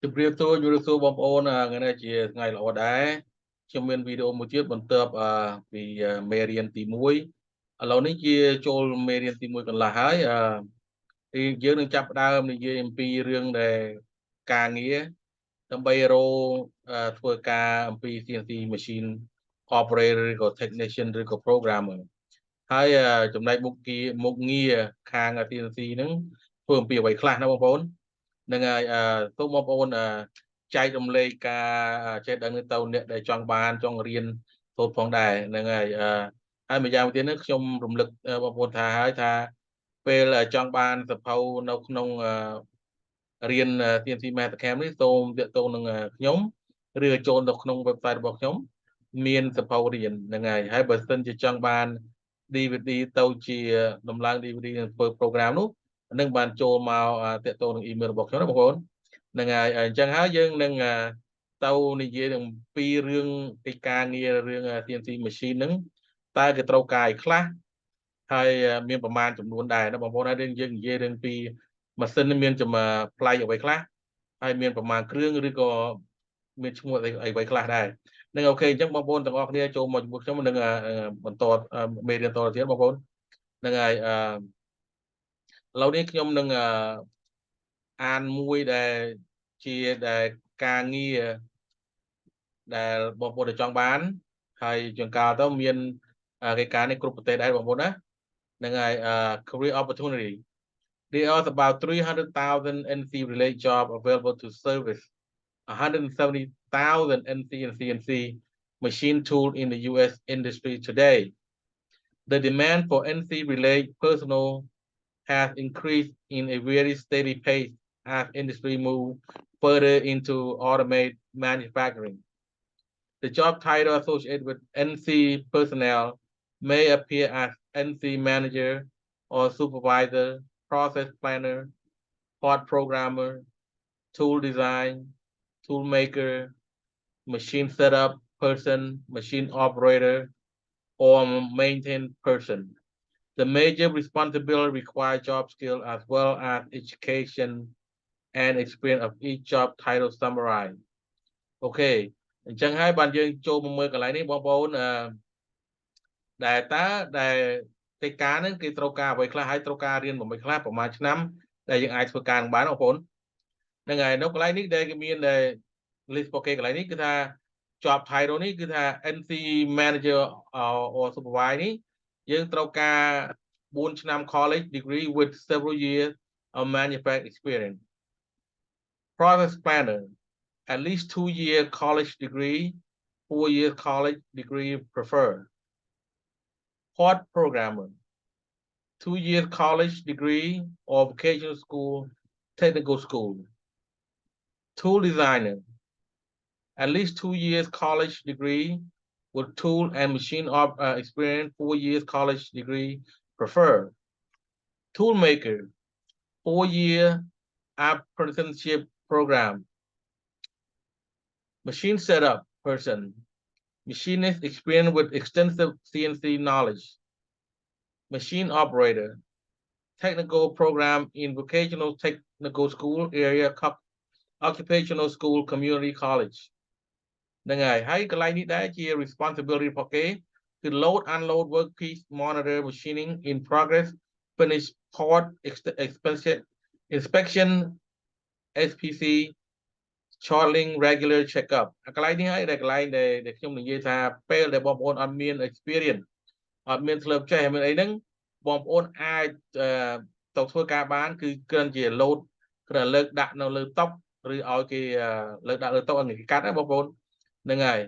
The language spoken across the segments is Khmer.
ជម្រាបសួរបងប្អូនថ្ងៃនេះជាថ្ងៃល្អដែរខ្ញុំមានវីដេអូមួយទៀតបន្ទាប់ពីមេរៀនទី1ឥឡូវនេះជាចូលមេរៀនទី1កន្លះហើយយើងនឹងចាប់ផ្ដើមនិយាយអំពីរឿងដែលការងារដើម្បីរកធ្វើការអំពី CNC machine operator ឬក៏ technician ឬក៏ programmer ហើយចំណែកមុខងារខាង CNC ហ្នឹងធ្វើអំពីអ្វីខ្លះណាបងប្អូនហ្នឹងហើយសូមបងប្អូនចែករំលែកការចេះដឹងទៅអ្នកដែលចង់រៀនសូត្រផងដែរហ្នឹងហើយហើយម្យ៉ាងទៀតនេះខ្ញុំរំលឹកបងប្អូនថាពេលចង់បានសភៅនៅក្នុងរៀន CNC Mastercam នេះសូមទាក់ទងនឹងខ្ញុំឬចូលទៅក្នុង website របស់ខ្ញុំមានសភៅរៀនហ្នឹងហើយបើសិនជាចង់បាន DVD ទៅជាដំឡើង DVD នឹងធ្វើ program នោះនឹងបានចូលមកតាក់ទងនឹង email របស់ខ្ញុំណាបងប្អូនហ្នឹងហើយអញ្ចឹងហើយយើងនឹងទៅនិយាយនឹងពីរឿងកិច្ចការងាររឿង CNC machine ហ្នឹងតើគេត្រូវការឲ្យខ្លះហើយមានប្រមាណចំនួនដែរណាបងប្អូនហើយយើងនិយាយរឿងពីម៉ាស៊ីនមានផ្លៃអ្វីខ្លះហើយមានប្រមាណគ្រឿងឬក៏មានឈ្មោះអ្វីខ្លះដែរនឹងអូខេអញ្ចឹងបងប្អូនទាំងអស់គ្នាចូលមកជាមួយខ្ញុំនឹងបន្តមេរៀនតទៅទៀតបងប្អូនហ្នឹងហើយឥឡូវនេះខ្ញុំនឹងអានមួយដែលការងារដែលបងប្អូនចង់បានហើយជួនកាលទៅមានកិច្ចការនេះគ្រប់ប្រទេសដែរបងប្អូនណាហ្នឹងហើយcareer opportunity there are about 300,000 NC related jobs available to service 170,000 NC and CNC machine tool in the US industry today. The demand for NC related personnel has increased in a very steady pace as industry move further into automated manufacturing. The job title associated with NC personnel may appear as NC manager or supervisor, process planner, part programmer, tool design, tool maker, machine setup person, machine operator, or maintenance person. The major responsibility require job skill as well as education and experience of each job title summarized. Okay អញ្ចឹងហើយបានយើងចូលមកមើលកន្លែងនេះបងប្អូនដែលកិច្ចការហ្នឹងគេត្រូវការអ្វីខ្លះហើយត្រូវការរៀនអ្វីខ្លះប្រហែលឆ្នាំដែលយើងអាចធ្វើការបានបងប្អូនហ្នឹងហើយនៅកន្លែងនេះដែលគេមានដែល list របស់គេកន្លែងនេះគឺថា job title នេះគឺថា NC manager or supervisor នេះយើងត្រូវការ4ឆ្នាំ college degree with several years of manufacturing experience. Process planner at least 2-year college degree, 4-year college degree preferred. Part programmer, 2-year college degree or vocational school, technical school. Tool designer, at least 2 years college degree with tool and machine experience, 4 years college degree preferred. Tool maker, 4-year apprenticeship program. Machine setup person, machinist experience with extensive CNC knowledge. Machine operator, technical program in vocational technical school area, occupational school, community college. ហ្នឹងហើយកន្លែងនេះដែរជា responsibility របស់គេគឺ load unload workpiece monitor machining in progress finish part inspection SPC charting regular checkup កន្លែងនេះហើយកន្លែងដែលខ្ញុំនិយាយថាពេលដែលបងប្អូនអត់មាន experience អត់មានធ្លាប់ចេះមានអីហ្នឹងបងប្អូនអាចទៅធ្វើការបានគឺគ្រាន់ជា load គ្រាន់លើកដាក់នៅលើតុឬឲ្យគេលើកដាក់លើតុឲ្យគេកាត់ណាបងប្អូនហ្នឹងហើយ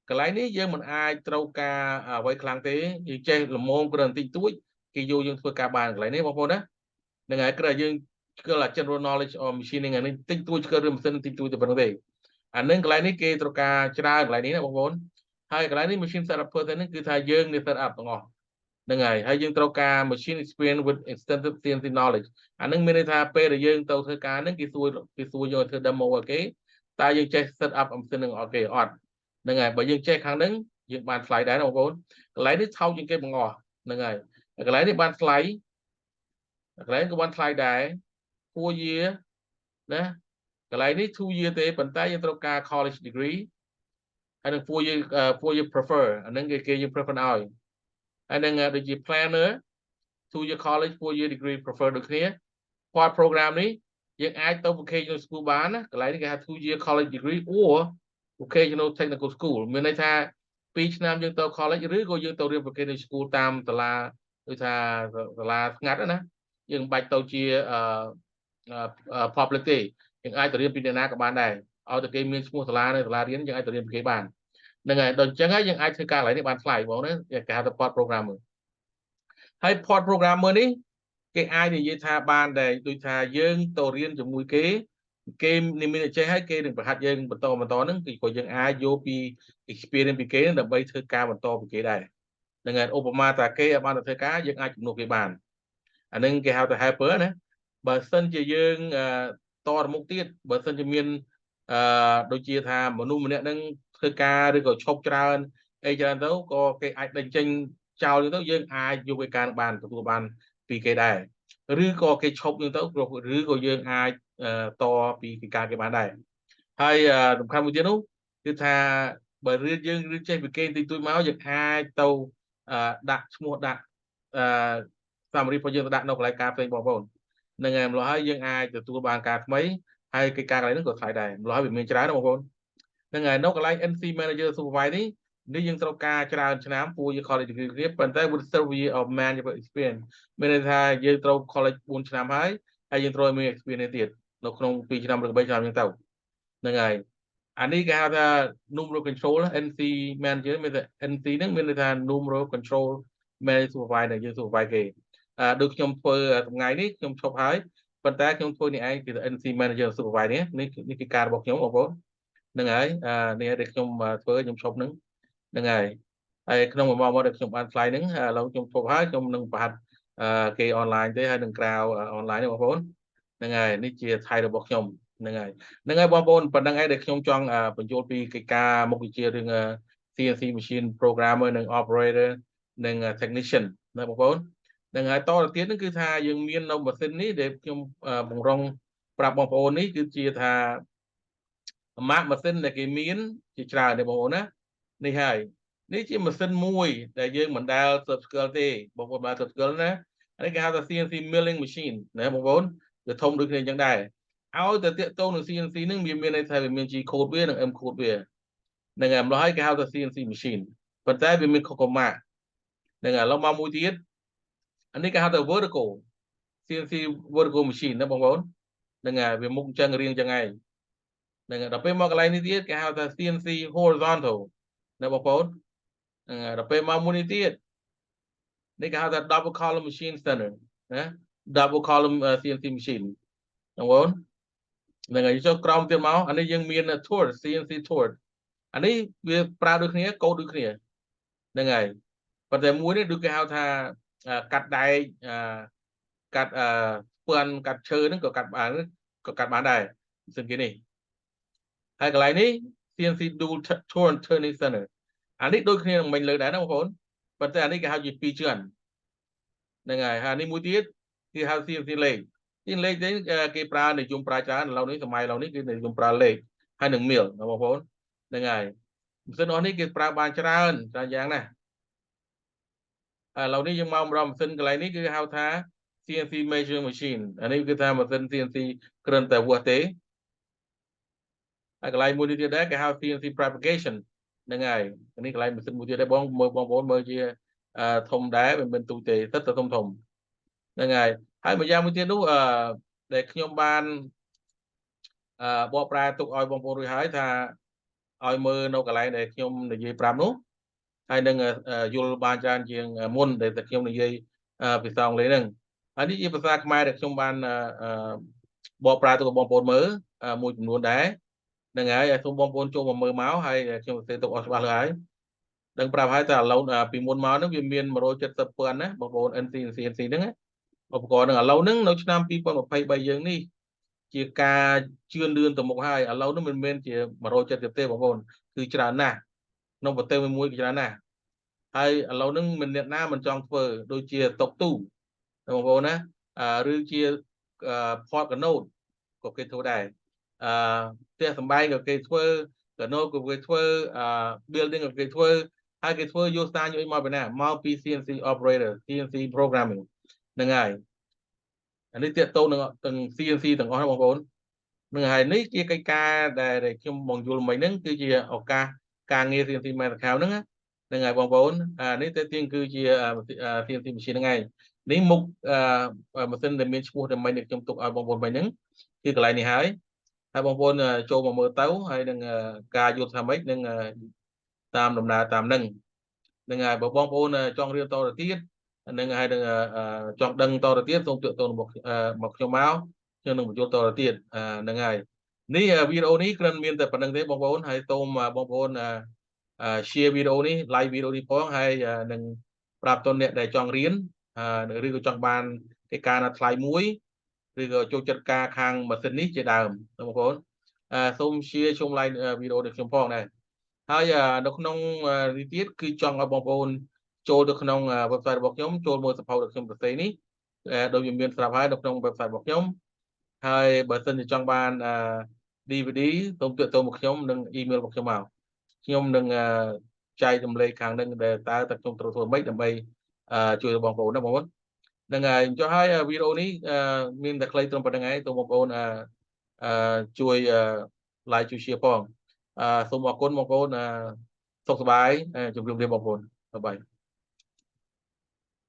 កន្លែងនេះយើងមិនអាចត្រូវការអ្វីខ្លាំងទេយើងចេះល្មមគ្រាន់តិចតួចគេយកយើងធ្វើការបានកន្លែងនេះបងប្អូនណាហ្នឹងហើយគ្រាន់យើងស្គាល់ general knowledge of machining អានេះតិចតួចស្គាល់រឿងម៉ាស៊ីនតិចតួចតែប៉ុណ្្នឹងទេអានឹងកន្លែងនេះគេត្រូវការច្រើនកន្លែងនេះណាបងប្អូនហើយកន្លែងនេះ machine setup person ហ្នឹងគឺថាយើងនេះ set up ទាំងអស់ហ្នឹងហើយយើងត្រូវការ machine experience with extensive CNC knowledge អានឹងមានន័យថាពេលដែលយើងទៅធ្វើការហ្នឹងគេសួរយកធ្វើ demo ឲ្យគេតើយើងចេះ set up ម៉ាស៊ីនហ្នឹងអត់គេអត់ហ្នឹងហើយបើយើងចេះខាងហ្នឹងយើងបានថ្លៃដែរណាបងប្អូនកន្លែងនេះថោកជាងគេបង្អស់ហ្នឹងហើយកន្លែងនេះបានថ្លៃកន្លែងក៏បានថ្លៃដែរ4 year ណា cái này ní 2 year thế bản tayយើងត្រូវការ college degree ហើយនឹង 4 year prefer អានឹងគេយើង prefer ឲ្យហើយនឹងដូចជា planner 2 year college 4 year degree prefer ដូចគ្នា part program នេះយើងអាចទៅ vocational school បានណាកន្លែងនេះគេហៅ 2 year college degree or vocational technical school មានន័យថា2 ឆ្នាំយើងទៅ college ឬក៏យើងទៅរៀន vocational school តាមសាលាដូចថាសាលាស្ងាត់ណាយើងមិនបាច់ទៅជាpublic ទេយើងអាចទៅរៀនពីអ្នកណាក៏បានដែរឲ្យតែគេមានឈ្មោះសាលានៅសាលារៀនយើងអាចទៅរៀនពីគេបានហ្នឹងហើយដល់អញ្ចឹងហើយយើងអាចធ្វើការកន្លែងនេះបានថ្លៃបងណាគេហៅថា part programmer ហើយ part programmer នេះគេអាចនិយាយថាបានដែរដូចថាយើងទៅរៀនជាមួយគេមានចេះហើយគេនឹងប្រហាត់យើងបន្តហ្នឹងគឺក៏យើងអាចយកពី experience ពីគេដើម្បីធ្វើការបន្តពីគេដែរហ្នឹងហើយឧបមាថាគេឲ្យបានទៅធ្វើការយើងអាចជំនួសគេបានអានឹងគេហៅថា helper ណាបើសិនជាយើងតទៅមុខទៀតបើសិនជាមានដូចជាថាមនុស្សម្នាក់នឹងធ្វើការឬក៏ឈប់ច្រើនអីច្រើនទៅក៏គេអាចដេញចេញចោលទៅយើងអាចយកឯការបានទទួលបានពីគេដែរឬក៏គេឈប់យើងទៅឬក៏យើងអាចតពីកិច្ចការគេបានដែរហើយសំខាន់មួយទៀតនោះគឺថាបើរៀនយើងឬចេះពីគេតិចតួចមកយើងអាចទៅដាក់ឈ្មោះដាក់summary របស់យើងទៅដាក់នៅកន្លែងការផ្សេងបងប្អូនហ្នឹងហើយម្ល៉េះហើយយើងអាចទទួលបានការថ្មីហើយកិច្ចការកន្លែងហ្នឹងក៏ថ្លៃដែរម្ល៉េះហើយវាមានច្រើនណាបងប្អូនហ្នឹងហើយនៅកន្លែង NC Manager Supervisor នេះយើងត្រូវការច្រើនឆ្នាំ4 year college degree គ្នាប៉ុន្តែ with 3 year of manual experience មានន័យថាយើងត្រូវ college 4 ឆ្នាំហើយយើងត្រូវមាន experience ទៀតនៅក្នុង2 ឆ្នាំឬ3ឆ្នាំហ្នឹងទៅហ្នឹងហើយអានេះគេហៅថា numerical control NC Manager មានតែ NC ហ្នឹងមានន័យថា numerical control manager supervisor យើង supervise គេដូចខ្ញុំធ្វើថ្ងៃនេះខ្ញុំឈប់ហើយប៉ុន្តែខ្ញុំធ្វើនេះឯងគឺ NC Manager Supervisor នេះគឺការរបស់ខ្ញុំបងប្អូនហ្នឹងហើយនេះដែលខ្ញុំធ្វើខ្ញុំឈប់ហ្នឹងហើយក្នុងមួយម៉ោងដែលខ្ញុំបានផ្សាយហ្នឹងឥឡូវខ្ញុំឈប់ហើយខ្ញុំនឹងប្រហាត់គេអនឡាញទេហើយនឹងក្រៅអនឡាញទេបងប្អូនហ្នឹងហើយនេះជាថៃរបស់ខ្ញុំហ្នឹងហើយបងប្អូនប៉ុណ្្នឹងឯងដែលខ្ញុំចង់បញ្យល់ពីកិច្ចការមុខវិជ្ជារឿង CNC machine programmer និង operator និង technician ណាបងប្អូនហ្នឹងហើយតទៅទៀតហ្នឹងគឺថាយើងមាននៅម៉ាស៊ីននេះដែលខ្ញុំបង្រងប្រាប់បងប្អូននេះគឺជាថាម៉ាកម៉ាស៊ីនដែលគេមានជាច្រើនទេបងប្អូនណានេះហើយនេះជាម៉ាស៊ីនមួយដែលយើងមិនដែលស្គាល់ស្គាល់ទេបងប្អូនបានស្គាល់ស្គាល់ណានេះគេហៅថា CNC milling machine ណាបងប្អូនវាធំដូចគ្នាអញ្ចឹងដែរឲ្យទៅតាកតងនឹង CNC ហ្នឹងវាមានន័យថាវាមាន G code វានិង M code វាហ្នឹងហើយម្ល៉េះហើយគេហៅថា CNC machine ប៉ុន្តែវាមានខុសៗម៉ាកហ្នឹងហើយឥឡូវមកមួយទៀតអានេះគេហៅថា vertical CNC vertical machine ណាបងប្អូនហ្នឹងហើយវាមុខអញ្ចឹងរៀងអញ្ចឹងឯងហ្នឹងហើយដល់ពេលមកកន្លែងនេះទៀតគេហៅថា CNC horizontal ណាបងប្អូនហ្នឹងហើយដល់ពេលមកមួយនេះទៀតនេះគេហៅថា double column machine center ណា double column CNC machine បងប្អូនហ្នឹងហើយចុះក្រោមទៀតមកអានេះយើងមាន tool CNC tool អានេះវាប្រើដូចគ្នាកូដដូចគ្នាហ្នឹងហើយប៉ុន្តែមួយនេះដូចគេហៅថាកាត់ដែកកាត់ស្ពាន់កាត់ឈើហ្នឹងក៏កាត់បានដែរម៉ាស៊ីនគេនេះហើយកន្លែងនេះ CNC dual tool turning center អានេះដូចគ្នានឹងមិញលើដែរណាបងប្អូនប៉ុន្តែអានេះគេហៅជា2ជាន់ហ្នឹងហើយអានេះមួយទៀតគេហៅ CNC lathe លេខនេះគេប្រើនិយមប្រើច្រើនឥឡូវនេះសម័យឥឡូវនេះគឺនិយមប្រើលេខហើយនឹងមីលបងប្អូនហ្នឹងហើយម៉ាស៊ីនអស់នេះគេប្រើបានច្រើនយ៉ាងណាឥឡូវនេះយើងមកម្ដងម៉ាស៊ីនកន្លែងនេះគឺហៅថា CNC measuring machine អានេះគឺថាម៉ាស៊ីន CNC គ្រាន់តែវាស់ទេហើយកន្លែងមួយនេះទៀតដែរគេហៅ CNC propagation ហ្នឹងហើយនេះកន្លែងម៉ាស៊ីនមួយទៀតដែរបងប្អូនមើលជាធំដែរមិនមែនទូទេទឹកទៅធំហ្នឹងហើយមួយយ៉ាងមួយទៀតនោះដែលខ្ញុំបានបកប្រែទុកឲ្យបងប្អូនរួចហើយថាឲ្យមើលនៅកន្លែងដែលខ្ញុំនិយាយប្រាប់នោះហើយនឹងយល់បានច្រើនជាងមុនដែលខ្ញុំនិយាយភាសាអង់គ្លេសហ្នឹងហើយនេះជាភាសាខ្មែរដែលខ្ញុំបានបកប្រែទុកឲ្យបងប្អូនមើលមួយចំនួនដែរហ្នឹងហើយសូមបងប្អូនចូលមកមើលមកហើយខ្ញុំសរសេរទុកអស់ច្បាស់ហើយដឹងប្រាប់ហើយតែឥឡូវពីមុនមកហ្នឹងវាមាន170,000ណាបងប្អូន NC CNC ហ្នឹងឧបករណ៍ហ្នឹងឥឡូវហ្នឹងនៅឆ្នាំ2023យើងនេះជាការជឿនលឿនទៅមុខហើយឥឡូវហ្នឹងមិនមែនជា170ទេបងប្អូនគឺច្រើនណាស់ក្នុងប្រទេសមួយគឺច្រើនណាស់ហើយឥឡូវហ្នឹងមិនអ្នកណាមិនចង់ធ្វើដូចជាតុកទូបងប្អូនណាឬជា port canoe ក៏គេធ្វើដែរ ផ្ទះសម្បែងក៏គេធ្វើកណូក៏គេធ្វើbuilding ក៏គេធ្វើហើយគេធ្វើយកសារយកមកពីណាមកពី CNC operator CNC programming ហ្នឹងហើយអានេះតេតតូននឹងទាំង CNC ទាំងអស់បងប្អូននឹងហើយនេះជាកិច្ចការដែលខ្ញុំបងយល់មិញហ្នឹងគឺជាឱកាសការងារ CNC Mastercam ហ្នឹងហ្នឹងហើយបងប្អូននេះទៅទៀងគឺជា CNC machine ហ្នឹងហើយនេះមុខម៉ាស៊ីនដែលមានឈ្មោះតែមិញនេះខ្ញុំទុកឲ្យបងប្អូនមិញហ្នឹងគឺកន្លែងនេះហើយបងប្អូនចូលមកមើលទៅហើយនឹងការយល់ថាម៉េចនឹងតាមដំណើរតាមហ្នឹងហ្នឹងហើយបើបងប្អូនចង់រៀនតទៅទៀតហ្នឹងហើយនឹងចង់ដឹងតទៅទៀតសូមទាក់ទងមកខ្ញុំមកខ្ញុំនឹងបញ្យល់តទៅទៀតហ្នឹងហើយនេះវីដេអូនេះគ្រាន់មានតែប៉ុណ្្នឹងទេបងប្អូនហើយសូមបងប្អូនshare វីដេអូនេះ like វីដេអូនេះផងហើយនឹងប្រាប់តអ្នកដែលចង់រៀនឬក៏ចង់បានកិច្ចការណាថ្លៃមួយឬក៏ចូលចិត្តការខាងម៉ាស៊ីននេះជាដើមបងប្អូនសូម share ជុំ like វីដេអូនេះខ្ញុំផងដែរហើយនៅក្នុងនេះទៀតគឺចង់ឲ្យបងប្អូនចូលទៅក្នុង website របស់ខ្ញុំចូលមើលសភៅដែលខ្ញុំសរសេរនេះដូចវាមានស្រាប់ហើយនៅក្នុង website របស់ខ្ញុំហើយបើសិនជាចង់បានDVD សូមទាក់ទងមកខ្ញុំនិង email របស់ខ្ញុំមកខ្ញុំនឹងចែករំលែកខាងនឹងដែលតើខ្ញុំត្រូវធ្វើម៉េចដើម្បីជួយបងប្អូនណាបងប្អូនហ្នឹងហើយចុះហើយវីដេអូនេះមានតែខ្លីត្រឹមប៉ុណ្្នឹងឯងសូមបងប្អូនជួយ like ជួយ share ផងសូមអរគុណបងប្អូនសុខសប្បាយជម្រាបលាបងប្អូនបាយ